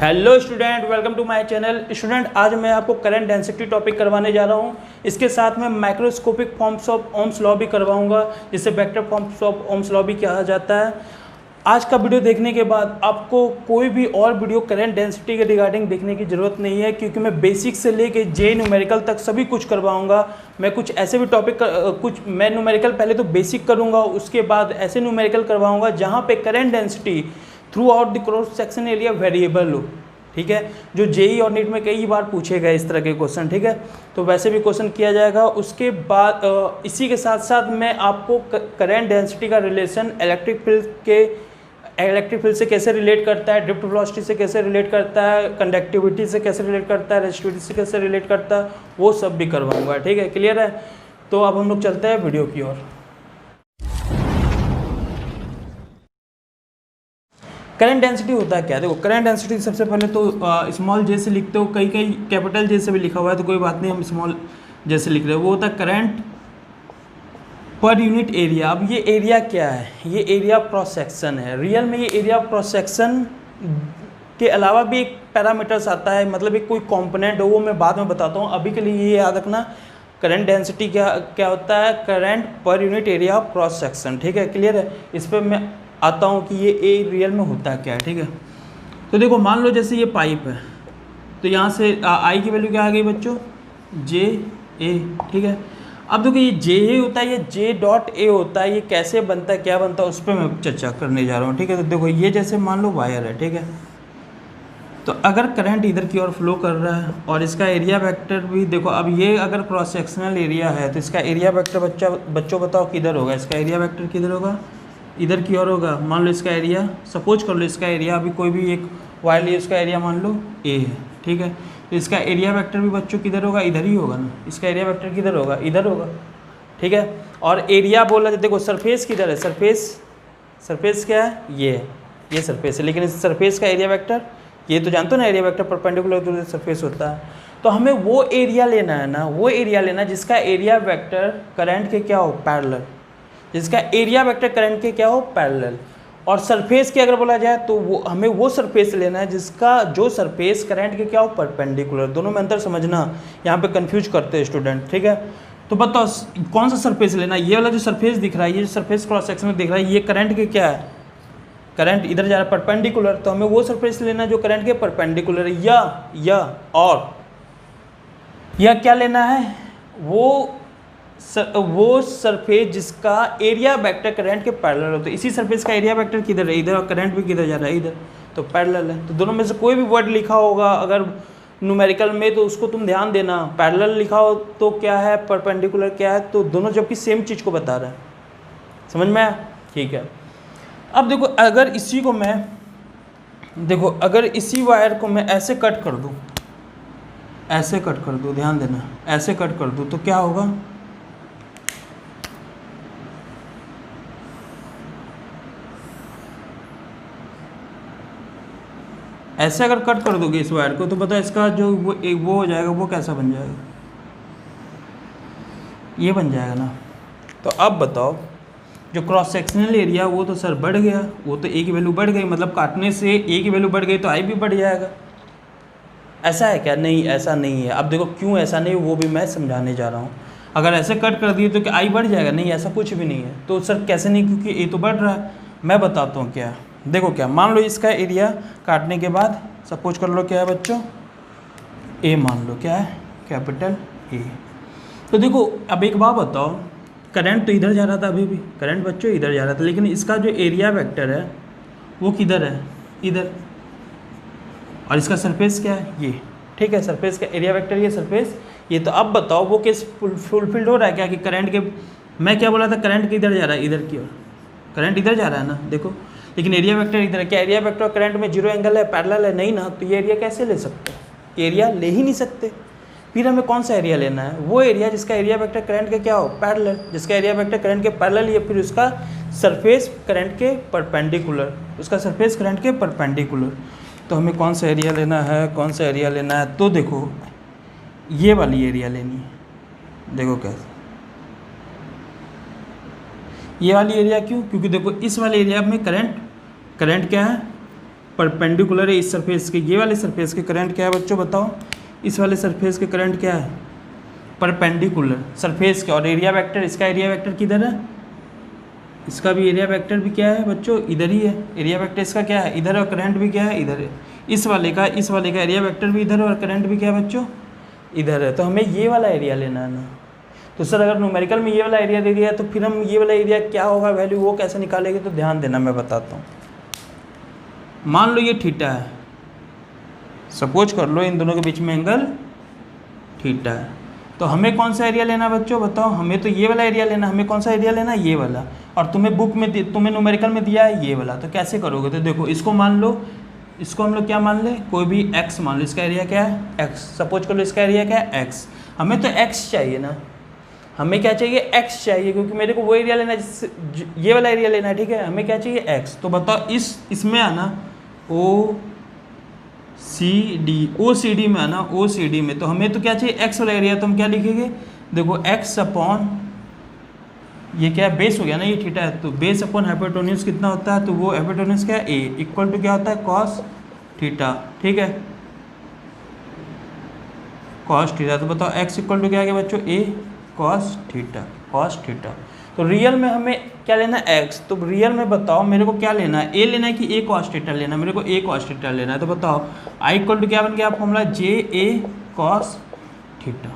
Hello student, welcome to my channel. Student, आज मैं आपको करंट डेंसिटी टॉपिक करवाने जा रहा हूँ। इसके साथ में microscopic forms of Ohm's law भी करवाऊंगा, जिसे vector forms of Ohm's law भी कहा जाता है। आज का वीडियो देखने के बाद आपको कोई भी और वीडियो करंट डेंसिटी के रिगार्डिंग देखने की ज़रूरत नहीं है, क्योंकि मैं बेसिक से लेके जे न्यूमेरिकल तक सभी कुछ करवाऊंगा। मैं कुछ ऐसे भी टॉपिक कुछ मैं न्यूमेरिकल पहले तो बेसिक करूँगा, उसके बाद ऐसे न्यूमेरिकल करवाऊँगा जहाँ पे current density through out the cross section area variable हो। ठीक है, जो जेई और नीट में कई बार पूछे गए इस तरह के क्वेश्चन। ठीक है, तो वैसे भी क्वेश्चन किया जाएगा। उसके बाद इसी के साथ साथ मैं आपको करंट डेंसिटी का रिलेशन इलेक्ट्रिक फील्ड से कैसे रिलेट करता है, ड्रिफ्ट वेलोसिटी से कैसे रिलेट करता है, कंडक्टिविटी से कैसे रिलेट करता है, रेजिस्टिविटी से कैसे रिलेट करता है, वो सब भी करवाऊंगा। ठीक है, क्लियर है? तो अब हम लोग चलते हैं वीडियो की ओर। करंट डेंसिटी होता है क्या? देखो, करंट डेंसिटी सबसे पहले तो स्मॉल जे से लिखते हो, कई कैपिटल जे से भी लिखा हुआ है, तो कोई बात नहीं, हम स्मॉल जे से लिख रहे हैं। वो होता है करंट पर यूनिट एरिया। अब ये एरिया क्या है? ये एरिया क्रॉस सेक्शन है। रियल में ये एरिया क्रॉस सेक्शन के अलावा भी एक पैरामीटर्स आता है, मतलब एक कोई कंपोनेंट हो, वो मैं बाद में बताता हूँ। अभी के लिए ये याद रखना, करंट डेंसिटी क्या होता है? Current per unit area of cross section. ठीक है, क्लियर है? इस पर मैं आता हूँ कि ये ए रियल में होता है क्या है। ठीक है, तो देखो, मान लो जैसे ये पाइप है, तो यहाँ से आई की वैल्यू क्या आ गई बच्चों? जे ए। ठीक है, अब देखो, ये जे ए होता है, ये जे डॉट ए होता है। ये कैसे बनता है, क्या बनता है, उस पर मैं चर्चा करने जा रहा हूँ। ठीक है, तो देखो, ये जैसे मान लो वायर है। ठीक है, तो अगर करंट इधर की ओर फ्लो कर रहा है और इसका एरिया वेक्टर भी देखो, अब ये अगर क्रॉस सेक्शनल एरिया है तो इसका एरिया वेक्टर बच्चों बताओ किधर होगा? इसका एरिया वेक्टर किधर होगा? इधर की ओर होगा। मान लो इसका एरिया, सपोज कर लो इसका एरिया, अभी कोई भी एक वायर लिए, उसका एरिया मान लो ए है। ठीक है, तो इसका एरिया वेक्टर भी बच्चों किधर होगा? इधर ही होगा ना। इसका एरिया वेक्टर किधर होगा? इधर होगा। ठीक है, और एरिया बोला, देखो सरफेस किधर है? सरफेस क्या है? ये सरफेस है, लेकिन इस सरफेस का एरिया वेक्टर, ये तो जानते हो ना, area vector perpendicular to surface होता है। तो हमें वो एरिया लेना है ना, वो एरिया लेना जिसका एरिया वेक्टर करंट के क्या हो? पैरेलल। जिसका एरिया वेक्टर करंट के क्या हो? पैरेलल। और सरफेस की अगर बोला जाए तो हमें वो सरफेस लेना है जिसका जो सरफेस करंट के क्या हो? परपेंडिकुलर। दोनों में अंतर समझना, यहाँ पे कंफ्यूज करते हैं स्टूडेंट। ठीक है, तो बताओ कौन सा सरफेस लेना? ये वाला जो सरफेस दिख रहा है, ये जो सरफेस क्रॉस सेक्शन में दिख रहा है, ये करंट के क्या है? करंट इधर जा रहा है परपेंडिकुलर, तो हमें वो सरफेस लेना है जो करंट के परपेंडिकुलर है। या क्या लेना है? वो सरफेस जिसका एरिया वेक्टर करंट के पैरेलल हो। तो इसी सरफेस का एरिया वेक्टर किधर है? इधर। और करंट भी किधर जा रहा है? इधर। तो पैरेलल है। तो दोनों में से कोई भी वर्ड लिखा होगा अगर न्यूमेरिकल में, तो उसको तुम ध्यान देना। पैरेलल लिखा हो तो क्या है, परपेंडिकुलर क्या है, तो दोनों जबकि सेम चीज़ को बता रहा है। समझ में आया? ठीक है, अब देखो, अगर इसी वायर को मैं ऐसे कट कर दूँ, ध्यान देना, ऐसे कट कर दूँ, तो क्या होगा? ऐसे अगर कट कर दोगे इस वायर को, तो बताओ इसका जो वो हो जाएगा, वो कैसा बन जाएगा? ये बन जाएगा ना। तो अब बताओ, जो क्रॉस सेक्शनल एरिया वो तो सर बढ़ गया, वो तो ए की वैल्यू बढ़ गई, मतलब काटने से ए की वैल्यू बढ़ गई तो आई भी बढ़ जाएगा। ऐसा है क्या? नहीं, ऐसा नहीं है। अब देखो क्यों ऐसा नहीं, वो भी मैं समझाने जा रहा हूँ। अगर ऐसे कट कर दिए तो क्या आई बढ़ जाएगा? नहीं, ऐसा कुछ भी नहीं है। तो सर कैसे नहीं? क्योंकि ए तो बढ़ रहा है। मैं बताता हूँ क्या। देखो, क्या मान लो इसका एरिया काटने के बाद सपोज कर लो क्या है बच्चों? ए मान लो, क्या है? Capital A. तो देखो, अब एक बात बताओ, करंट तो इधर जा रहा था, अभी भी करंट बच्चों इधर जा रहा था, लेकिन इसका जो एरिया वेक्टर है वो किधर है? इधर। और इसका सरफेस क्या है? ये। ठीक है, सरफेस का एरिया वेक्टर ये, सरफेस ये। तो अब बताओ वो केस फुलफिल्ड हो रहा है क्या? कि करंट के, मैं क्या बोला था, करंट किधर जा रहा है? इधर की ओर। करंट इधर जा रहा है ना, देखो, लेकिन एरिया वेक्टर इधर है। क्या एरिया वेक्टर और करंट में जीरो एंगल है, पैरेलल है? नहीं ना। तो ये एरिया कैसे ले सकते? एरिया ले ही नहीं सकते। फिर हमें कौन सा एरिया लेना है? वो एरिया जिसका एरिया वेक्टर करंट के क्या हो? पैरेलल। जिसका एरिया वेक्टर करंट के पैरेलल ही है, फिर उसका सरफेस करंट के परपेंडिकुलर, तो हमें कौन सा एरिया लेना है? तो देखो, ये वाली एरिया लेनी है। देखो कैसे, ये वाली एरिया क्यों? क्योंकि देखो, इस वाले एरिया में करंट क्या है? परपेंडिकुलर है इस सरफेस के, ये वाले सरफेस के करंट क्या है बच्चों बताओ, इस वाले सरफेस के करंट क्या है, परपेंडिकुलर सरफेस के, और एरिया वेक्टर, इसका एरिया वेक्टर किधर है, इसका भी एरिया वेक्टर भी क्या है बच्चों, इधर ही है, एरिया वेक्टर इसका क्या है इधर, और करंट भी क्या है इधर है, इस वाले का एरिया वेक्टर भी इधर और करंट भी क्या है बच्चों इधर है। तो हमें ये वाला एरिया लेना है ना। तो सर अगर न्यूमेरिकल में ये वाला एरिया दे दिया तो फिर हम ये वाला एरिया क्या होगा वैल्यू वो कैसे निकालेंगे, तो ध्यान देना मैं बताता हूँ। मान लो ये थीटा है, सपोज कर लो इन दोनों के बीच में एंगल थीटा है, तो हमें कौन सा एरिया लेना बच्चों बताओ, हमें तो ये वाला एरिया लेना, हमें कौन सा एरिया लेना ये वाला, और तुम्हें बुक में तुम्हें न्यूमेरिकल में दिया है ये वाला। तो कैसे करोगे, तो देखो इसको मान लो, इसको हम लोग क्या मान ले, कोई भी x मान लो, इसका एरिया क्या है x, सपोज कर लो इसका एरिया क्या है x, हमें तो x चाहिए ना, हमें क्या चाहिए x चाहिए, क्योंकि मेरे को वो एरिया लेना है जिससे ये वाला एरिया लेना है, ठीक है, हमें क्या चाहिए x। तो बताओ इसमें आना OCD में आना, OCD में, तो हमें तो क्या चाहिए x वाला एरिया, तो हम क्या लिखेंगे, देखो x अपॉन ये क्या है बेस हो गया ना, ये थीटा है, तो बेस अपॉन हाइपोटेन्यूज कितना होता है, तो वो हाइपोटेन्यूज क्या है a इक्वल टू क्या होता है कॉस थीटा, ठीक है, कॉस थीटा। तो बताओ x इक्वल टू क्या आ गया बच्चों a कॉस थीटा। तो रियल में हमें क्या लेना है x, तो रियल में बताओ मेरे को क्या लेना है, a लेना है कि a कॉस थीटा लेना है, मेरे को a कॉस थीटा लेना है। तो बताओ i इक्वल टू क्या बन गया formula J A cos theta,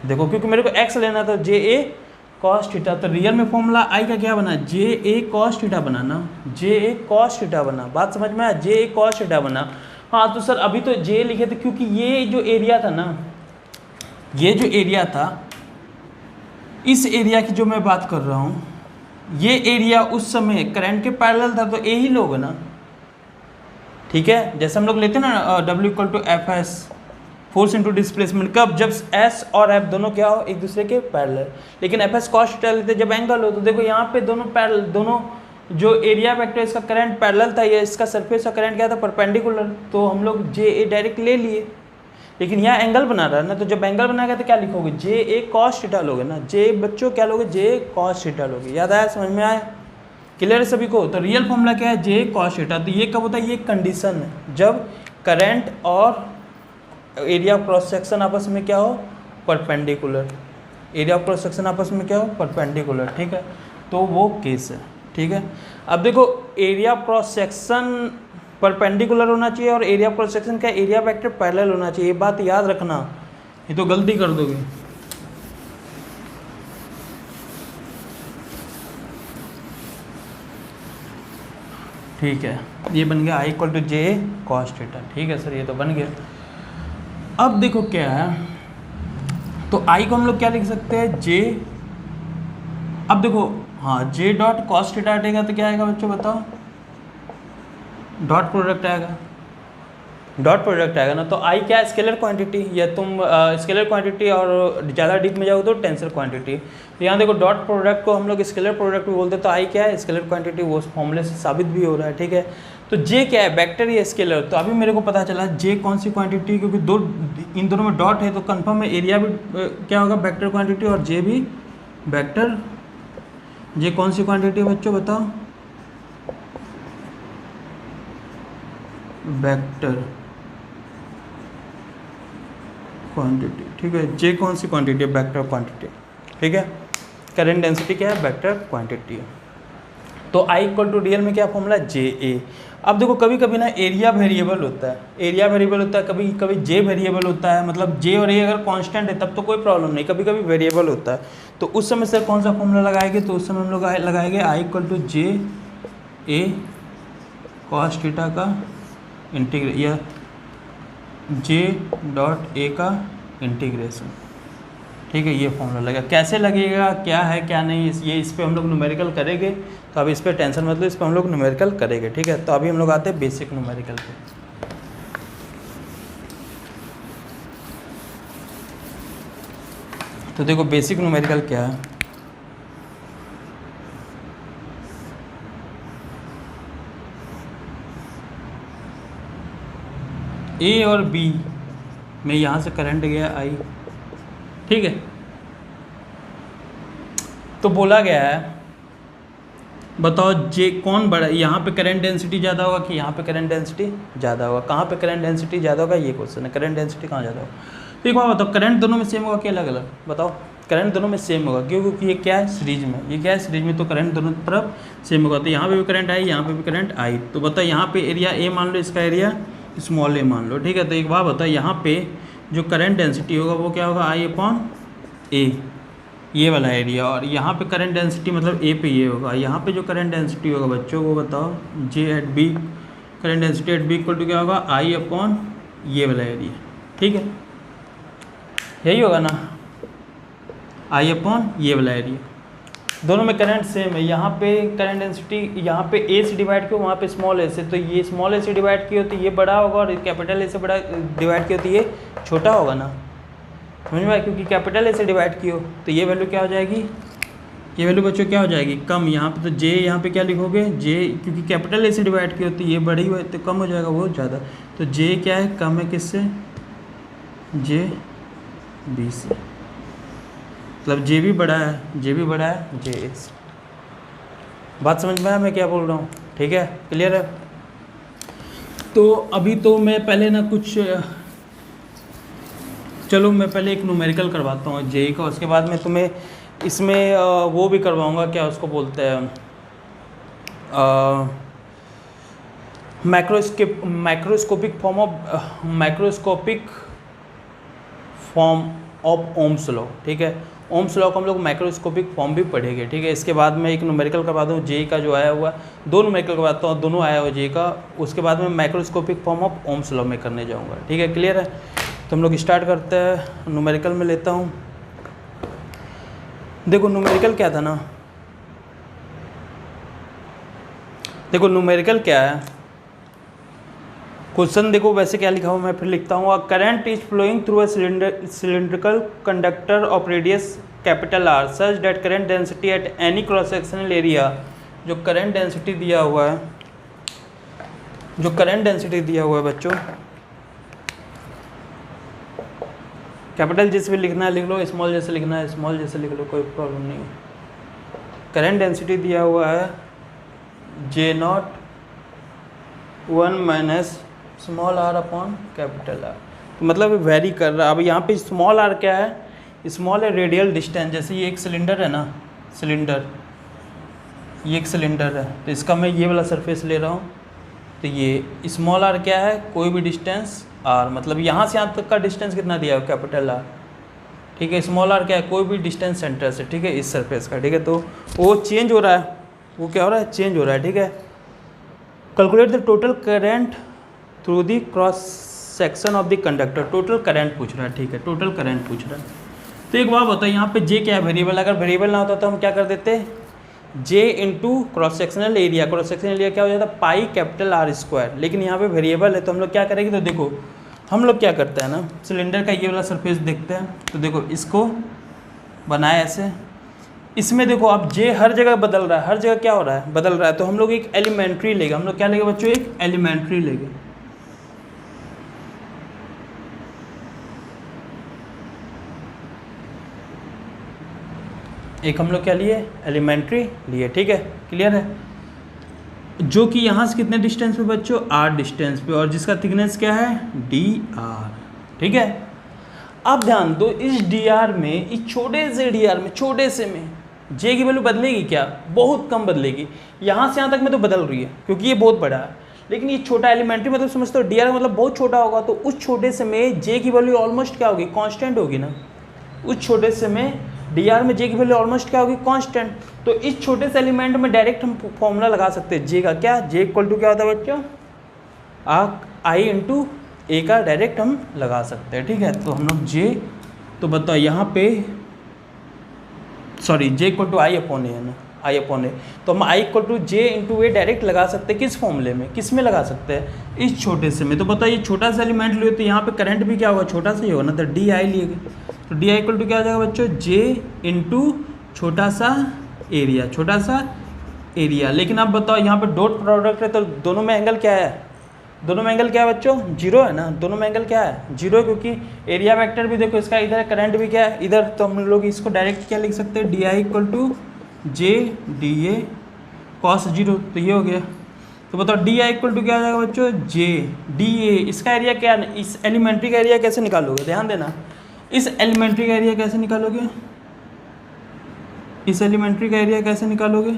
देखो क्योंकि मेरे को x लेना था जे ए कॉस थीटा, तो रियल में फॉर्मूला आई का क्या बना, जे ए कॉस थीटा बना ना, जे ए कॉस थीटा बना, बात समझ में आया, जे ए कॉस थीटा बना। हाँ तो सर अभी तो जे लिखे थे क्योंकि ये जो एरिया था ना, ये जो एरिया था, इस एरिया की जो मैं बात कर रहा हूँ, ये एरिया उस समय करंट के पैरेलल था, तो ए ही लोग ना, ठीक है, जैसे हम लोग लेते हैं ना W equal to F S, force into displacement, कब, जब S और F दोनों क्या हो एक दूसरे के पैरेलल, लेकिन एफ एस कॉस थीटा लेते जब एंगल हो, तो देखो यहाँ पे दोनों पैरेलल, दोनों जो एरिया वेक्टर इसका करंट पैरेलल था, या इसका सरफेस का करंट क्या था परपेंडिकुलर, तो हम लोग जे ए डायरेक्ट ले लिए, लेकिन यहाँ एंगल बना रहा है ना, तो जब एंगल बनाएगा तो क्या लिखोगे, जे ए कॉस थीटा लोगे ना, जे बच्चों क्या लोगे, जे कॉस थीटा लोगे, याद आया, समझ में आया, क्लियर है सभी को। तो रियल फॉर्मूला क्या है, जे कॉस थीटा। तो ये कब होता है, ये कंडीशन है जब करंट और एरिया ऑफ क्रॉस सेक्शन आपस में क्या हो perpendicular, area of cross section आपस में क्या हो परपेंडिकुलर, ठीक है, तो वो केस है, ठीक है। अब देखो area of cross section perpendicular होना चाहिए और एरिया ऑफ क्रॉस सेक्शन का एरिया वेक्टर पैरेलल होना चाहिए, ये बात याद रखना, ये तो गलती कर दोगे। ठीक है, ये बन गया I equal to J cos theta, ठीक है सर, ये तो बन गया। अब देखो क्या है, तो आई को हम लोग क्या लिख सकते हैं, जे, अब देखो हाँ जे डॉट कॉस थीटा हटेगा तो क्या आएगा बच्चों बताओ, डॉट प्रोडक्ट आएगा, डॉट प्रोडक्ट आएगा ना, तो आई क्या है स्केलर क्वांटिटी, या तुम स्केलर क्वांटिटी और ज़्यादा डीप में जाओगे तो टेंसर क्वांटिटी, तो यहाँ देखो डॉट प्रोडक्ट को हम लोग स्केलर प्रोडक्ट भी बोलते हैं, तो आई क्या है स्केलर क्वांटिटी, वो फॉर्मूले से साबित भी हो रहा है, ठीक है। तो जे क्या है वेक्टर या स्केलर, तो अभी मेरे को पता चला जे कौन सी क्वांटिटी, क्योंकि दो इन दोनों में डॉट है तो कंफर्म है एरिया भी क्या होगा वेक्टर क्वांटिटी और जे भी वेक्टर। जे कौन सी क्वांटिटी है बच्चों बताओ, वेक्टर क्वांटिटी, ठीक है, जे कौन सी क्वांटिटी है वेक्टर क्वांटिटी, ठीक है, करंट डेंसिटी क्या है वेक्टर क्वांटिटी है। तो आई इक्वल टू रियल में क्या फॉर्मूला जे ए। अब देखो कभी कभी ना एरिया वेरिएबल होता है, एरिया वेरिएबल होता है, कभी कभी जे वेरिएबल होता है, मतलब जे और ए अगर कांस्टेंट है तब तो कोई प्रॉब्लम नहीं, कभी कभी वेरिएबल होता है, तो उस समय सर कौन सा फॉर्मूला लगाएंगे, तो उस समय हम लोग लगाएंगे I equal to J A cos theta का इंटीग्रेशन, या जे डॉट ए का इंटीग्रेशन, ठीक है, ये फॉर्मूला लगेगा। कैसे लगेगा, क्या है क्या नहीं, ये इस पर हम लोग न्यूमेरिकल करेंगे, तो अभी इस पर टेंशन मतलब इस पर हम लोग न्यूमेरिकल करेंगे, ठीक है। तो अभी हम लोग आते हैं बेसिक न्यूमेरिकल पे। तो देखो बेसिक न्यूमेरिकल क्या है, ए और बी में यहाँ से करंट गया आई, ठीक है, तो बोला गया है बताओ जे कौन बड़ा, यहाँ पे करंट डेंसिटी ज़्यादा होगा कि यहाँ पे करंट डेंसिटी ज़्यादा होगा? कहाँ पे करंट डेंसिटी ज़्यादा होगा, ये क्वेश्चन है। करंट डेंसिटी कहाँ ज़्यादा होगा? तो एक बार बताओ, करंट दोनों में सेम होगा कि अलग अलग? बताओ, करंट दोनों में सेम होगा, क्यों? क्योंकि ये क्या है, सीरीज में, ये क्या है, सीरीज में, तो करंट दोनों तरफ सेम होगा। तो यहाँ पे भी करंट आई, यहाँ पे भी करंट आई। तो बताओ यहाँ पे एरिया ए मान लो, इसका एरिया स्मॉल ए मान लो, ठीक है। तो एक बात बताओ, यहाँ पे जो करंट डेंसिटी होगा वो क्या होगा, आई अपॉन ए, ये वाला एरिया। और यहाँ पे करंट डेंसिटी मतलब ए पे ये होगा। यहाँ पे जो करंट डेंसिटी होगा बच्चों, वो बताओ, J at B, current density at B equal to क्या होगा, आई अपॉन ये वाला एरिया, ठीक है, यही होगा ना, आई अपॉन ये वाला एरिया। दोनों में करंट सेम है। यहाँ पे करंट डेंसिटी यहाँ पे ए से डिवाइड किया, वहाँ पे स्मॉल ए से, तो ये स्मॉल ए से डिवाइड की होती है ये बड़ा होगा, और कैपिटल ए से बड़ा डिवाइड की होती है ये छोटा होगा ना, समझ में आया? क्योंकि कैपिटल ए से डिवाइड की हो तो ये वैल्यू क्या हो जाएगी, ये वैल्यू बच्चों क्या हो जाएगी, कम। यहाँ पे तो जे, यहाँ पे क्या लिखोगे, जे, क्योंकि कैपिटल ए से डिवाइड की होती है ये बड़ी हो तो कम हो जाएगा वो ज़्यादा। तो जे क्या है, कम है किससे, जे बी से, मतलब जे भी बड़ा है, जे भी बड़ा है जे ए से। बात समझ में आया मैं क्या बोल रहा हूँ? ठीक है, क्लियर है? तो अभी तो मैं पहले ना कुछ, चलो मैं पहले एक न्यूमेरिकल करवाता हूँ जेई का, उसके बाद में तुम्हें इसमें वो भी करवाऊँगा, क्या उसको बोलते हैं, microscopic form of Ohm's law, ठीक है। ओम्स लॉ को हम लोग माइक्रोस्कोपिक फॉर्म भी पढ़ेंगे, ठीक है। इसके बाद में एक न्यूमेरिकल करवा दूँ जेई का जो आया हुआ, दो न्यूमेरिकल करवाता हूँ, दोनों आया हुआ जेई का। उसके बाद में microscopic form of Ohm's law में करने जाऊँगा, ठीक है, क्लियर है? तो हम लोग स्टार्ट करते हैं। न्यूमेरिकल में लेता हूँ। देखो न्यूमेरिकल क्या था ना, देखो न्यूमेरिकल क्या है, क्वेश्चन देखो वैसे क्या लिखा हुआ, मैं फिर लिखता हूँ। Current is flowing through a cylindrical conductor of radius capital R such that current density at any cross sectional area, जो करंट डेंसिटी दिया हुआ है, जो करंट डेंसिटी दिया हुआ है बच्चों, कैपिटल जैसे भी लिखना है लिख लो, स्मॉल जैसे लिखना है स्मॉल जैसे लिख लो, कोई प्रॉब्लम नहीं है। करंट डेंसिटी दिया हुआ है J naught 1 minus small R upon capital R, तो मतलब वेरी कर रहा है। अब यहाँ पे स्मॉल आर क्या है, स्मॉल है रेडियल डिस्टेंस। जैसे ये एक सिलेंडर है ना, सिलेंडर, ये एक सिलेंडर है, तो इसका मैं ये वाला सरफेस ले रहा हूँ, तो ये स्मॉल आर क्या है, कोई भी डिस्टेंस आर, मतलब यहाँ से यहाँ तक का डिस्टेंस कितना दिया है, कैपिटल आर, ठीक है। स्मॉल आर क्या है, कोई भी डिस्टेंस सेंटर से, ठीक है, इस सरफेस का, ठीक है। तो वो चेंज हो रहा है, वो क्या हो रहा है, चेंज हो रहा है, ठीक है। Calculate the total current through the cross section of the conductor, total current पूछ रहा है, ठीक है, टोटल करंट पूछ रहा है। तो एक बात बताओ, यहाँ पे जे क्या है, वेरिएबल, अगर वेरिएबल ना होता तो हम क्या कर देते, J into cross sectional area, cross sectional area क्या हो जाता है, पाई कैपिटल आर स्क्वायर। लेकिन यहाँ पे वेरिएबल है तो हम लोग क्या करेंगे, तो देखो हम लोग क्या करते हैं ना, सिलेंडर का ये वाला सरफेस देखते हैं, तो देखो इसको बनाए ऐसे, इसमें देखो अब जे हर जगह बदल रहा है, हर जगह क्या हो रहा है, बदल रहा है, तो हम लोग एक एलिमेंट्री लेंगे, हम लोग क्या लेंगे बच्चों, एक एलिमेंट्री लेंगे। एक हम लोग क्या लिए, एलिमेंट्री लिए, ठीक है, क्लियर है। जो कि यहाँ से कितने डिस्टेंस पे बच्चों, आर डिस्टेंस पे, और जिसका थिकनेस क्या है, डी आर, ठीक है। अब ध्यान दो, इस डी आर में, इस छोटे से डी आर में, छोटे से में जे की वैल्यू बदलेगी क्या, बहुत कम बदलेगी। यहाँ से यहाँ तक में तो बदल रही है क्योंकि ये बहुत बड़ा है, लेकिन ये छोटा एलिमेंट्री मतलब समझते हो, डी आर मतलब बहुत छोटा होगा, तो उस छोटे से में जे की वैल्यू ऑलमोस्ट क्या होगी, कांस्टेंट होगी ना। उस छोटे से में डी आर में जे की वैल्यू ऑलमोस्ट क्या होगी, कांस्टेंट। तो इस छोटे से एलिमेंट में डायरेक्ट हम फॉर्मूला लगा सकते हैं जे का, क्या, जे इक्वल टू क्या होता है बच्चों, आई इंटू ए का डायरेक्ट हम लगा सकते हैं, ठीक है। तो हम लोग जे, तो बताओ यहाँ पे, sorry, J equal to I upon A है ना, आई अपॉन ए, तो हम I equal to J into A direct लगा सकते हैं, किस फॉर्मूले में, किस में लगा सकते हैं, इस छोटे से में। तो बताओ ये छोटा सा एलिमेंट लिए तो यहाँ पे करंट भी क्या होगा, छोटा सा ही होगा ना, तो डी आई लिए गए, तो डी आई इक्वल टू क्या हो जाएगा बच्चों, जे इंटू छोटा सा एरिया, छोटा सा एरिया। लेकिन अब बताओ यहाँ पे डॉट प्रोडक्ट है, तो दोनों में एंगल क्या है, दोनों में एंगल क्या है बच्चों, जीरो है ना, दोनों में एंगल क्या है, जीरो, क्योंकि एरिया वेक्टर भी देखो इसका इधर है, करंट भी क्या है इधर, तो हम लोग इसको डायरेक्ट क्या लिख सकते हैं, D I equal to J D A cos 0, तो ये हो गया। तो बताओ डी आई इक्वल टू क्या आ जाएगा बच्चों, जे डी ए। इसका एरिया क्या, इस एलिमेंट्री का एरिया कैसे निकालोगे, ध्यान देना, इस एलिमेंट्री का एरिया कैसे निकालोगे, इस एलिमेंट्री का एरिया कैसे निकालोगे।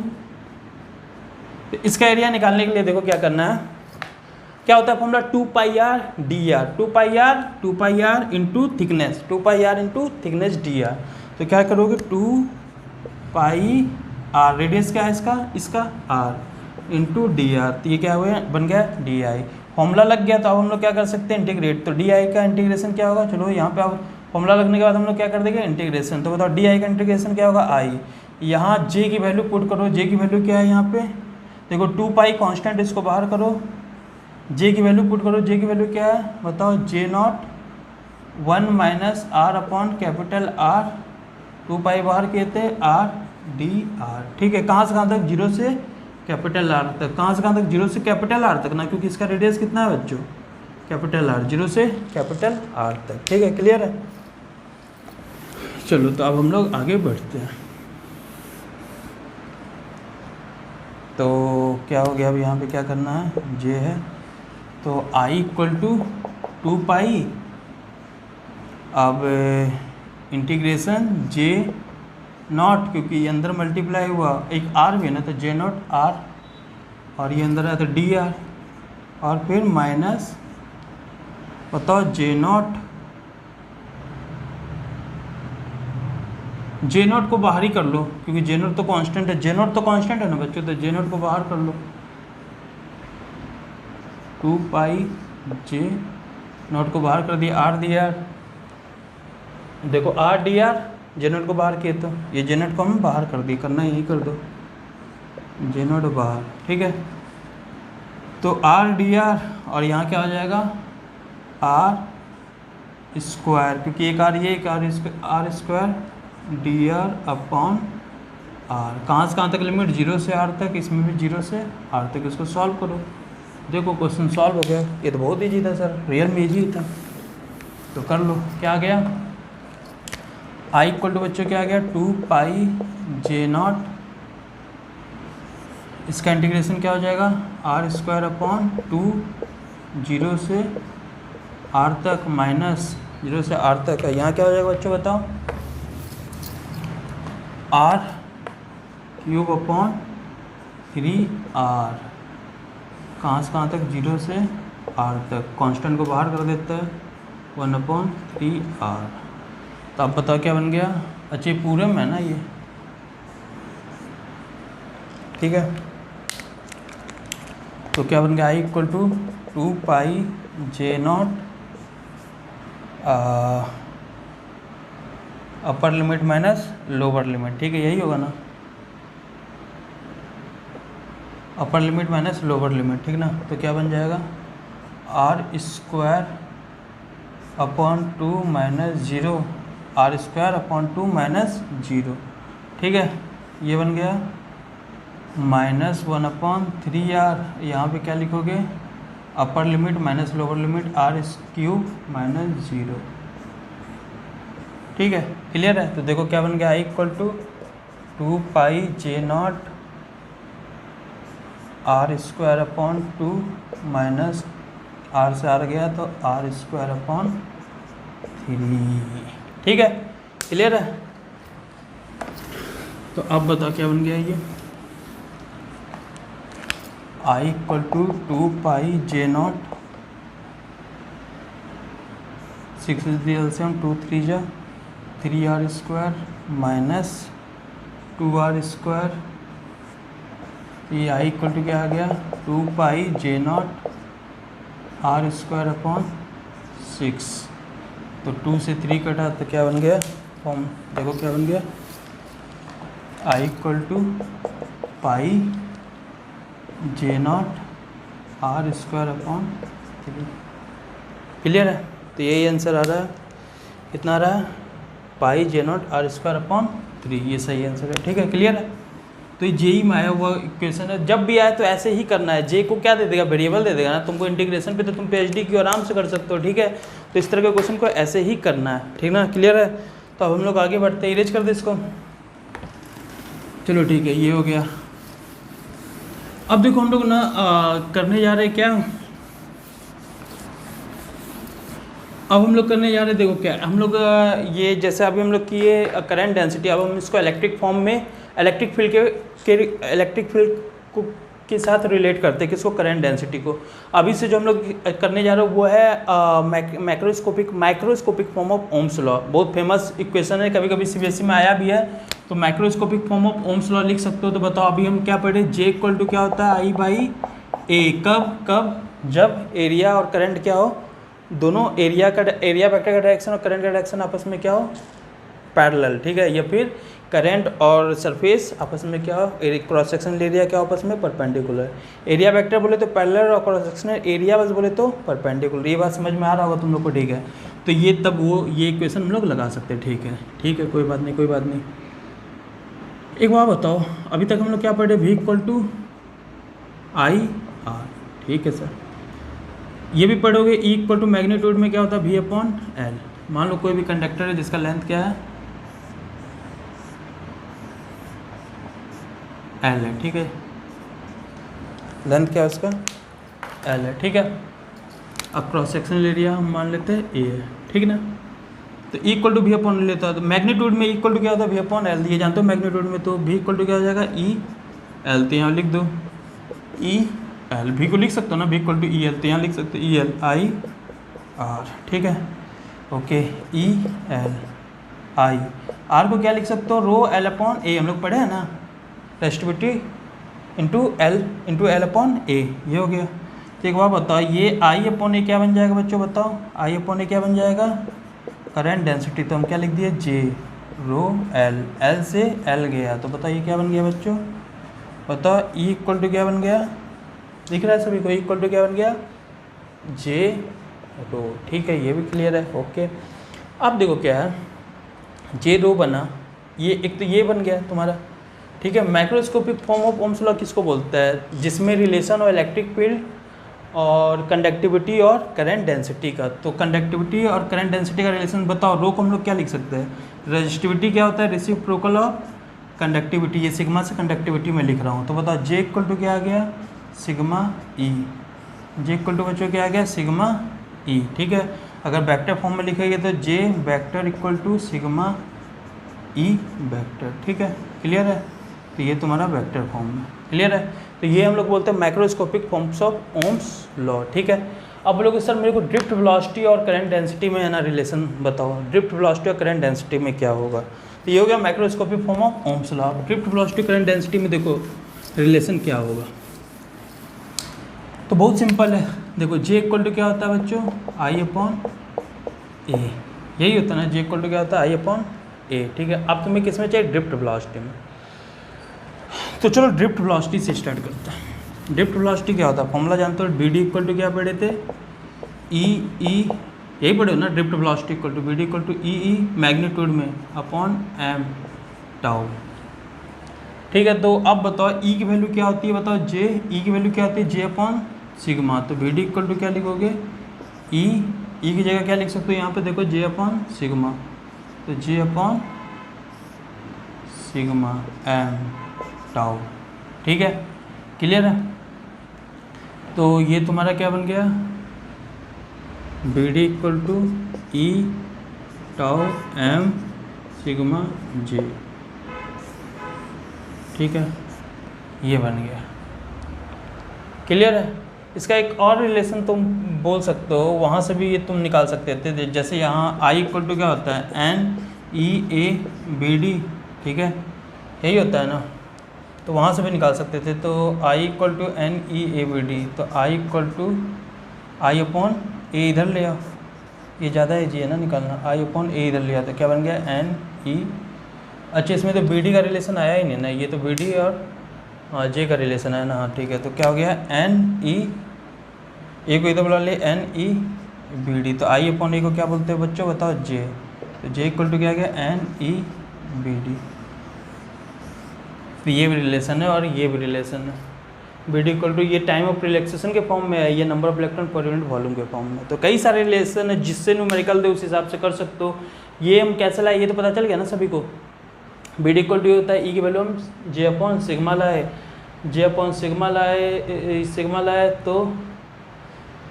तो इसका एरिया निकालने के लिए देखो क्या करना है, क्या होता है formula 2 pi R D R, 2 pi R into thickness, 2 pi R into thickness D R. तो क्या करोगे 2 पाई आर, रेडियस क्या है इसका आर इंटू डी आर, तो ये क्या हुआ बन गया डी आई। फॉर्मूला लग गया, तो अब हम लोग क्या कर सकते हैं इंटीग्रेट। तो डी आई का इंटीग्रेशन क्या होगा, चलो यहाँ पे अब फॉर्मूला लगने के बाद हम लोग क्या कर देंगे इंटीग्रेशन। तो बताओ डी आई का इंटीग्रेशन क्या होगा आई, यहाँ जे की वैल्यू पुट करो, जे की वैल्यू क्या है यहाँ पे देखो 2 पाई कांस्टेंट, इसको बाहर करो, जे की वैल्यू पुट करो, जे की वैल्यू क्या है बताओ, J naught 1 minus R upon capital R, 2 pi बाहर किए थे आर डी आर। ठीक है, कहाँ से कहाँ तक, 0 से कैपिटल आर तक, कहाँ से कहाँ तक 0 से कैपिटल आर तक ना, क्योंकि इसका रेडियस कितना है बच्चों कैपिटल आर, 0 से कैपिटल आर तक। ठीक है, क्लियर है। चलो तो अब हम लोग आगे बढ़ते हैं। तो क्या हो गया, अब यहाँ पे क्या करना है, जे है तो आई इक्वल टू 2 पाई, अब इंटीग्रेशन जे नॉट, क्योंकि ये अंदर मल्टीप्लाई हुआ, एक आर भी है ना, तो जे नॉट आर, और ये अंदर है तो डी आर, और फिर माइनस बताओ जे नॉट को बाहर ही कर लो, क्योंकि जे नॉट तो कांस्टेंट है, जे नॉट तो कांस्टेंट है ना बच्चों, तो जे नॉट को बाहर कर लो, 2 पाई जे नॉट को बाहर कर दिया, आर दिया, देखो are D are, J not को बाहर किए तो ये जे नॉट को हम बाहर कर दिए, करना यही कर दो, जे नॉट बाहर। ठीक है, तो आर डी आर, और यहाँ क्या हो जाएगा आर स्क्वायर, क्योंकि एक आर ये एक R square D R upon R. कहाँ से कहाँ तक लिमिट, 0 से आर तक, इसमें भी 0 से आर तक। इसको सॉल्व करो, देखो क्वेश्चन सॉल्व हो गया। ये तो बहुत ईजी था सर, रियल में ईजी था, तो कर लो। क्या आ गया, आई इक्वल टू बच्चों क्या आ गया 2 पाई जे नॉट, इसका इंटीग्रेशन क्या हो जाएगा आर स्क्वायर अपॉन 2, 0 से आर तक, माइनस 0 से आर तक है। यहाँ क्या हो जाएगा बच्चों बताओ, आर क्यूब अपॉन 3r, कहाँ से कहाँ तक 0 से r तक, कांस्टेंट को बाहर कर देता है 1/3r। तो आप बताओ क्या बन गया, अच्छा ये पूरे में है ना ये, ठीक है। तो क्या बन गया I equal to 2 pi J naught upper limit minus lower limit, ठीक है यही होगा ना, upper limit minus lower limit, ठीक ना। तो क्या बन जाएगा R square upon 2 minus 0, R square upon 2 minus 0, ठीक है। ये बन गया -1/3r, यहाँ पे क्या लिखोगे upper limit minus lower limit R cube minus 0, ठीक है क्लियर है। तो देखो क्या बन गया I equal to 2 pi J naught R square upon 2 minus R से आर गया तो आर स्क्वायर अपॉन 3, ठीक है क्लियर है। तो अब बताओ क्या बन गया ये I equal to 2 pi J naught 6 is the LCM 2 3 जा 3r square minus 2r square, ये आई इक्वल टू क्या आ गया 2 pi J naught R square upon 6। तो 2 से 3 कटा तो क्या बन गया फॉर्म, देखो क्या बन गया I equal to pi J naught R square upon 3, clear है। तो यही आंसर आ रहा है, कितना आ रहा है पाई J naught R square upon 3, ये सही आंसर है, ठीक है क्लियर है। तो ये जेई में आया हुआ इक्वेशन है, जब भी आए तो ऐसे ही करना है। जे को क्या दे देगा वेरिएबल दे देगा ना तुमको इंटीग्रेशन पे, तो तुम पीएचडी की आराम से कर सकते हो, ठीक है। तो इस तरह के क्वेश्चन को ऐसे ही करना है, ठीक ना क्लियर है। तो अब हम लोग आगे बढ़ते हैं, इरेज कर दे इसको, चलो ठीक है ये हो गया। अब देखो हम लोग ना करने जा रहे हैं क्या, अब हम लोग करने जा रहे हैं, देखो क्या हम लोग ये जैसे अभी हम लोग किए करंट डेंसिटी, अब हम इसको इलेक्ट्रिक फॉर्म में इलेक्ट्रिक फील्ड के इलेक्ट्रिक फील्ड को के साथ रिलेट करते हैं, किसको, करंट डेंसिटी को। अभी से जो हम लोग करने जा रहे हैं वो है microscopic form of Ohm's law. बहुत फेमस इक्वेशन है, कभी कभी सीबीएसई में आया भी है। तो microscopic form of Ohm's law लिख सकते हो। तो बताओ अभी हम क्या पढ़े, जे इक्वल टू क्या होता है, आई बाई ए। कब जब एरिया और करंट क्या हो, दोनों एरिया वेक्टर का डायरेक्शन और करंट का डायरेक्शन आपस में क्या हो, पैरेलल, ठीक है। या फिर करंट और सरफेस आपस में क्या हो, क्रॉस सेक्शनल एरिया क्या आपस में परपेंडिकुलर। एरिया वेक्टर बोले तो पैरेलल और क्रॉस सेक्शनल एरिया बस बोले तो परपेंडिकुलर। ये बात समझ में आ रहा होगा तुम लोग को, ठीक है। तो ये तब ये इक्वेशन हम लोग लगा सकते हैं, ठीक है, कोई बात नहीं। एक बात बताओ, अभी तक हम लोग क्या पढ़े, V equal to I R, ठीक है सर। ये भी पढ़ोगे, E इक्वल टू मैग्नीट्यूड में क्या होता है, V अपॉन एल। मान लो कोई भी कंडक्टर है जिसका लेंथ क्या है, एल है, ठीक है। लेंथ क्या है उसका, एल है, ठीक है। अब क्रॉस सेक्शनल एरिया हम मान लेते हैं ए है, ठीक है ना। तो E equal to V upon लेता है, तो मैग्नीट्यूड में E इक्वल टू क्या होता है, V अपॉन एल। ये जानते हो मैग्नीट्यूड में, तो V इक्वल टू क्या हो जाएगा, E एल। तो यहाँ लिख दो E एल, V को लिख सकते हो ना, V equal to E L. तो यहाँ लिख सकते हो E एल आई आर, ठीक है, okay. E L I R को क्या लिख सकते हो, रो एल अपॉन ए, हम लोग पढ़े हैं ना, रेसिस्टिविटी इंटू एल अपॉन ए, ये हो गया। तो एक बार बताओ, ये आई अपॉन ए क्या बन जाएगा बच्चों, बताओ आई अपॉन ए क्या बन जाएगा, करंट डेंसिटी। तो हम क्या लिख दिए, जे रो एल से एल गया, तो बताओ ये क्या बन गया बच्चों, बताओ E इक्वल टू क्या बन गया, दिख रहा है सभी को, E इक्वल टू क्या बन गया, जे रो, ठीक है। ये भी क्लियर है, ओके। अब देखो क्या है, जे रो बना, ये एक तो ये बन गया तुम्हारा, ठीक है। Microscopic form of Ohm's law किसको बोलता है, जिसमें रिलेशन हो इलेक्ट्रिक फील्ड और कंडक्टिविटी और करंट डेंसिटी का। तो कंडक्टिविटी और करंट डेंसिटी का रिलेशन बताओ, रो को हम लोग क्या लिख सकते हैं, रेजिस्टिविटी क्या होता है, रेसिप्रोकल ऑफ कंडक्टिविटी। ये सिग्मा से कंडक्टिविटी में लिख रहा हूँ। तो बताओ जे इक्वल टू क्या आ गया, sigma E. J equal to बच्चों क्या आ गया, सिग्मा ई, ठीक है। अगर वेक्टर फॉर्म में लिखेंगे तो J vector equal to sigma E vector, ठीक है, क्लियर है। तो ये तुम्हारा वेक्टर फॉर्म में क्लियर है। तो ये हम लोग बोलते हैं microscopic forms of Ohm's law, ठीक है। अब लोग सर मेरे को ड्रिफ्ट वेलोसिटी और करंट डेंसिटी में है ना रिलेशन बताओ, ड्रिफ्ट वेलोसिटी और करंट डेंसिटी में क्या होगा। तो ये हो गया microscopic form of Ohm's law. Drift velocity current density में देखो रिलेशन क्या होगा, तो बहुत सिंपल है। देखो जे इक्वल टू क्या होता है बच्चों, आई अपॉन ए, यही होता है ना, जे इक्वल टू क्या होता है, आई अपॉन ए, ठीक है। अब तुम्हें किस में चाहिए, ड्रिफ्ट वेलोसिटी में। तो चलो ड्रिफ्ट वेलोसिटी से स्टार्ट करते हैं। ड्रिफ्ट वेलोसिटी क्या होता है, फॉर्मूला जानते हो, बी डी इक्वल टू क्या पढ़े थे, ई यही पढ़े हो ना, drift velocity equal to V D equal to E magnitude में अपॉन एम टाउ, ठीक है। तो अब बताओ ई की वैल्यू क्या होती है, बताओ जे, ई की वैल्यू क्या होती है, जे अपॉन सिग्मा। तो बी डी इक्वल टू क्या लिखोगे, ई की जगह क्या लिख सकते हो, यहाँ पे देखो जे अपॉन सिग्मा, तो J upon sigma M tau, ठीक है, क्लियर है। तो ये तुम्हारा क्या बन गया, B D equal to E tau M sigma J, ठीक है, ये बन गया, क्लियर है। इसका एक और रिलेशन तुम बोल सकते हो, वहाँ से भी ये तुम निकाल सकते थे। जैसे यहाँ आई इक्वल टू क्या होता है, N E A B D, ठीक है, यही होता है ना, तो वहाँ से भी निकाल सकते थे। तो I equal to N E A B D, तो I equal to I upon A इधर ले आओ, ये ज़्यादा ईजी है ना निकालना, आई अपॉन ए इधर ले आओ, तो क्या बन गया एन ई। अच्छा इसमें तो बी डी का रिलेशन आया ही नहीं ना, ये तो बी डी और जे का रिलेशन है ना, हाँ ठीक है। तो क्या हो गया एन ई, ए को इधर बुला ले, एन ई बी डी। तो आई अपॉन ए को क्या बोलते हैं बच्चों, बताओ जे। तो जे इक्वल टू क्या गया एन ई बी डी। तो ये भी रिलेशन है और ये भी रिलेशन है। बी डी इक्वल टू ये टाइम ऑफ रिलैक्सेशन के फॉर्म में है, ये number of electron per unit volume के फॉर्म में। तो कई सारे रिलेशन है, जिससे न्यूमेरिकल दे उस हिसाब से कर सकते हो। ये हम कैसे लाए ये तो पता चल गया ना सभी को। बी डी इक्वल टू होता है ई की वैल्यू हम जे अपॉन सिग्मा लाए, जे अपॉन सिग्मा लाए तो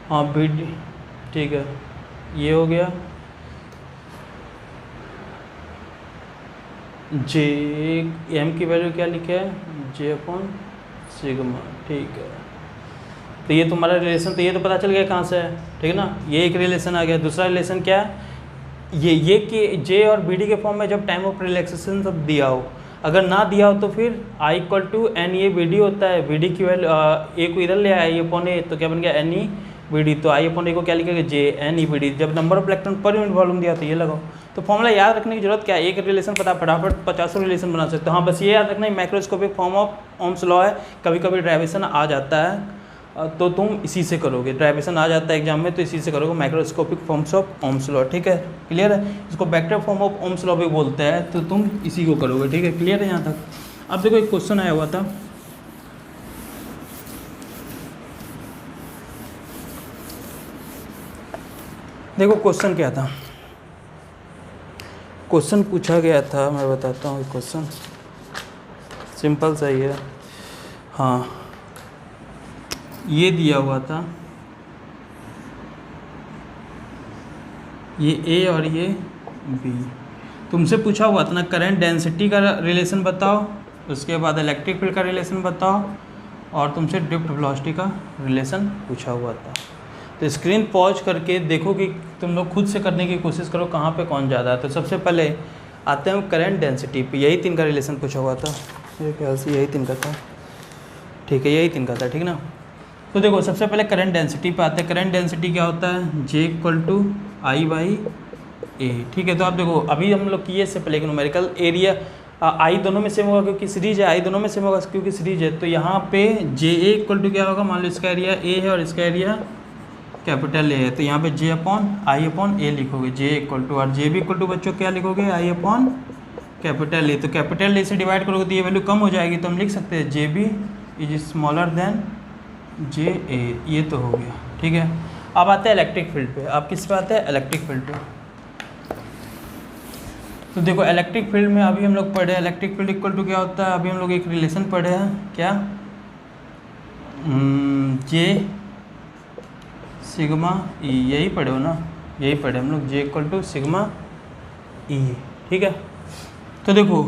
हाँ बी डी, ठीक है ये हो गया जे, एम की वैल्यू क्या लिखे है जे अपॉन सिग्मा, ठीक है। तो ये तुम्हारा रिलेशन, तो ये तो पता चल गया कहाँ से है, ठीक है ना, ये एक रिलेशन आ गया। दूसरा रिलेशन क्या है, ये कि जे और बी डी के फॉर्म में जब टाइम ऑफ रिलैक्सेशन सब दिया हो, अगर ना दिया हो तो फिर I equal to N A B D होता है, बी डी की वैल्यू ए को इधर ले आया आई अपॉन ए, तो क्या बन गया एन ई बी डी, तो आई अपॉन ए को क्या लिखेगा J N E B D. जब number of electron per unit volume दिया तो ये लगाओ। तो फॉर्मूला याद रखने की जरूरत क्या है, एक रिलेशन पता फटाफट 50 रिलेशन बना सकते हो। हाँ बस ये याद रखना microscopic form of Ohm's law है, कभी कभी ड्राइवेशन आ जाता है तो तुम इसी से करोगे, ड्राइवेशन आ जाता है एग्जाम में तो इसी से करोगे, microscopic forms of Ohm's law, ठीक है क्लियर है। इसको vector form of Ohm's law भी बोलते हैं, तो तुम इसी को करोगे, ठीक है क्लियर है यहाँ तक। अब देखो एक क्वेश्चन आया हुआ था, देखो क्वेश्चन क्या था, क्वेश्चन पूछा गया था, मैं बताता हूँ क्वेश्चन सिंपल सा ही है। हाँ ये दिया हुआ था, ये ए और ये बी, तुमसे पूछा हुआ था ना करंट डेंसिटी का रिलेशन बताओ, उसके बाद इलेक्ट्रिक फील्ड का रिलेशन बताओ, और तुमसे ड्रिफ्ट वेलोसिटी का रिलेशन पूछा हुआ था। तो स्क्रीन पॉज करके देखो कि तुम लोग खुद से करने की कोशिश करो कहाँ पे कौन ज़्यादा है। तो सबसे पहले आते हैं करंट डेंसिटी पे, यही 3 का रिलेशन पूछा हुआ था, ये ख्याल से यही 3 का था, ठीक है यही 3 का था, ठीक ना। तो देखो सबसे पहले करंट डेंसिटी पे आते हैं। करंट डेंसिटी क्या होता है, जे इक्वल टू आई बाई ए, ठीक है। तो आप देखो अभी हम लोग किए इससे पहले न्यूमेरिकल एरिया आई दोनों में सेम होगा क्योंकि सीरीज है, आई दोनों में सेम होगा क्योंकि सीरीज है। तो यहाँ पे जे ए इक्वल टू क्या होगा, मान लो इसका एरिया ए है और इसका एरिया कैपिटल ए है, तो यहाँ पे जे अपॉन आई अपॉन ए लिखोगे, जे इक्वल टू, और जे भी इक्वल टू बच्चों क्या लिखोगे आई अपॉन कैपिटल ए। तो कैपिटल ए से डिवाइड करोगे तो ये वैल्यू कम हो जाएगी, तो हम लिख सकते हैं J B is smaller than J A, ये तो हो गया, ठीक है। अब आते हैं इलेक्ट्रिक फील्ड पे, आप किस पे आते हैं इलेक्ट्रिक फील्ड पे। तो देखो इलेक्ट्रिक फील्ड में अभी हम लोग पढ़े हैं इलेक्ट्रिक फील्ड इक्वल टू क्या होता है, अभी हम लोग एक रिलेशन पढ़े हैं क्या, जे सिग्मा ई, यही पढ़े हो ना, यही पढ़े हम लोग, जे इक्वल टू सिग्मा ई, ठीक है। तो देखो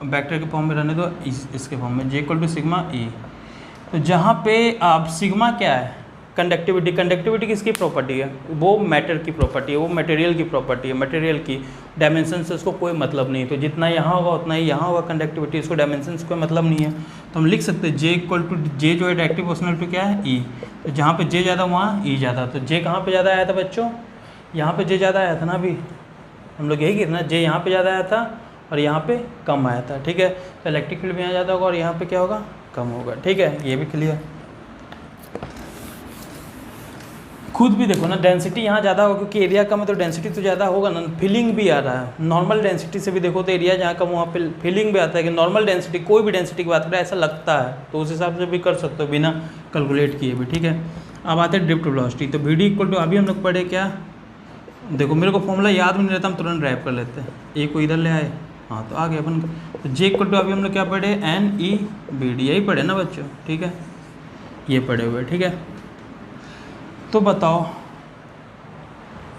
वेक्टर के फॉर्म में रहने दो, इसके फॉर्म में जे इक्वल टू सिग्मा ई। तो जहाँ पे आप सिग्मा क्या है, कंडक्टिविटी, कंडक्टिविटी किसकी प्रॉपर्टी है, वो मैटर की प्रॉपर्टी है, वो मटेरियल की प्रॉपर्टी है, मटेरियल की डायमेंशन से उसको कोई मतलब नहीं है। तो जितना यहाँ होगा उतना ही यहाँ होगा कंडक्टिविटी, इसको डायमेंशन से कोई मतलब नहीं है। तो हम लिख सकते हैं जे इक्वल टू, जे जो है डायरेक्टिव प्रोपोर्शनल टू क्या है ई, तो जहाँ पे जे ज़्यादा वहाँ ई ज़्यादा। तो जे कहाँ पे ज़्यादा आया था बच्चों, यहाँ पे जे ज़्यादा आया था ना, अभी हम लोग यही किया ना, जे यहाँ पे ज़्यादा आया था और यहाँ पे कम आया था, ठीक है। तो इलेक्ट्रिक फील्ड भी यहाँ ज़्यादा होगा और यहाँ पे क्या होगा, कम होगा, ठीक है, ये भी क्लियर। खुद भी देखो ना डेंसिटी यहाँ ज़्यादा होगा क्योंकि एरिया कम है तो डेंसिटी तो ज़्यादा होगा ना, फीलिंग भी आ रहा है। नॉर्मल डेंसिटी से भी देखो तो एरिया जहाँ कम वहाँ पे फीलिंग भी आता है कि नॉर्मल डेंसिटी, कोई भी डेंसिटी की बात करें ऐसा लगता है, तो उस हिसाब से भी कर सकते हो बिना कैलकुलेट किए भी, ठीक है। अब आते हैं ड्रिफ्ट वेलोसिटी। तो वी डी इक्वल टू, अभी हम लोग पढ़े क्या, देखो मेरे को फॉर्मूला याद भी नहीं रहता, हम तुरंत ड्राइव कर लेते हैं, ए को इधर ले आए, हाँ तो आ गया अपन। तो जे इक्वल टू अभी हम लोग क्या पढ़े, एन ई बी डी, यही पढ़े ना बच्चों, ठीक है, ये पढ़े हुए, ठीक है। तो बताओ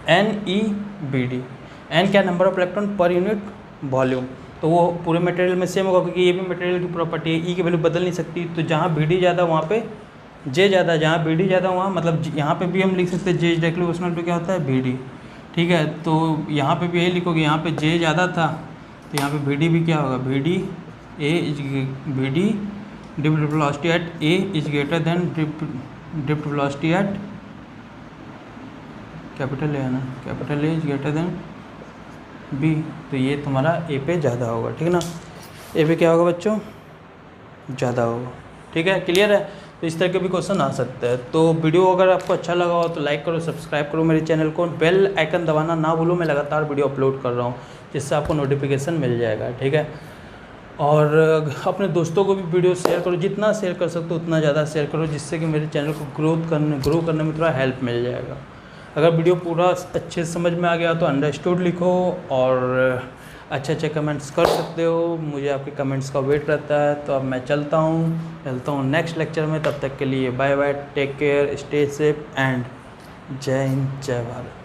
N E B D, N क्या, number of electron per unit volume, तो वो पूरे मटेरियल में सेम होगा क्योंकि ये भी मटेरियल की प्रॉपर्टी है, ई की वैल्यू बदल नहीं सकती। तो जहाँ बी डी ज़्यादा वहाँ पे जे ज़्यादा, जहाँ बी डी ज़्यादा वहाँ, मतलब यहाँ पे भी हम लिख सकते हैं जे डायरेक्टली प्रोपोर्शनल टू क्या होता है बी डी, ठीक है। तो यहाँ पे भी यही लिखोगे, यहाँ पे जे ज़्यादा था तो यहाँ पे बी डी भी क्या होगा, V D A is V D drift velocity at A is greater than drift velocity at capital A है ना, capital A is greater than B, तो ये तुम्हारा ए पे ज़्यादा होगा, ठीक है ना, ए पे क्या होगा बच्चों, ज़्यादा होगा, ठीक है, क्लियर है। तो इस तरह के भी क्वेश्चन आ सकते हैं। तो वीडियो अगर आपको अच्छा लगा हो तो लाइक करो, सब्सक्राइब करो मेरे चैनल को, बेल आइकन दबाना ना भूलो, मैं लगातार वीडियो अपलोड कर रहा हूँ जिससे आपको नोटिफिकेशन मिल जाएगा, ठीक है। और अपने दोस्तों को भी वीडियो शेयर करो, जितना शेयर कर सकते हो उतना ज़्यादा शेयर करो, जिससे कि मेरे चैनल को ग्रो करने में थोड़ा हेल्प मिल जाएगा। अगर वीडियो पूरा अच्छे से समझ में आ गया तो अंडरस्टूड लिखो, और अच्छे अच्छे कमेंट्स कर सकते हो, मुझे आपके कमेंट्स का वेट रहता है। तो अब मैं चलता हूँ नेक्स्ट लेक्चर में। तब तक के लिए bye bye, take care, stay safe and जय हिंद जय भारत।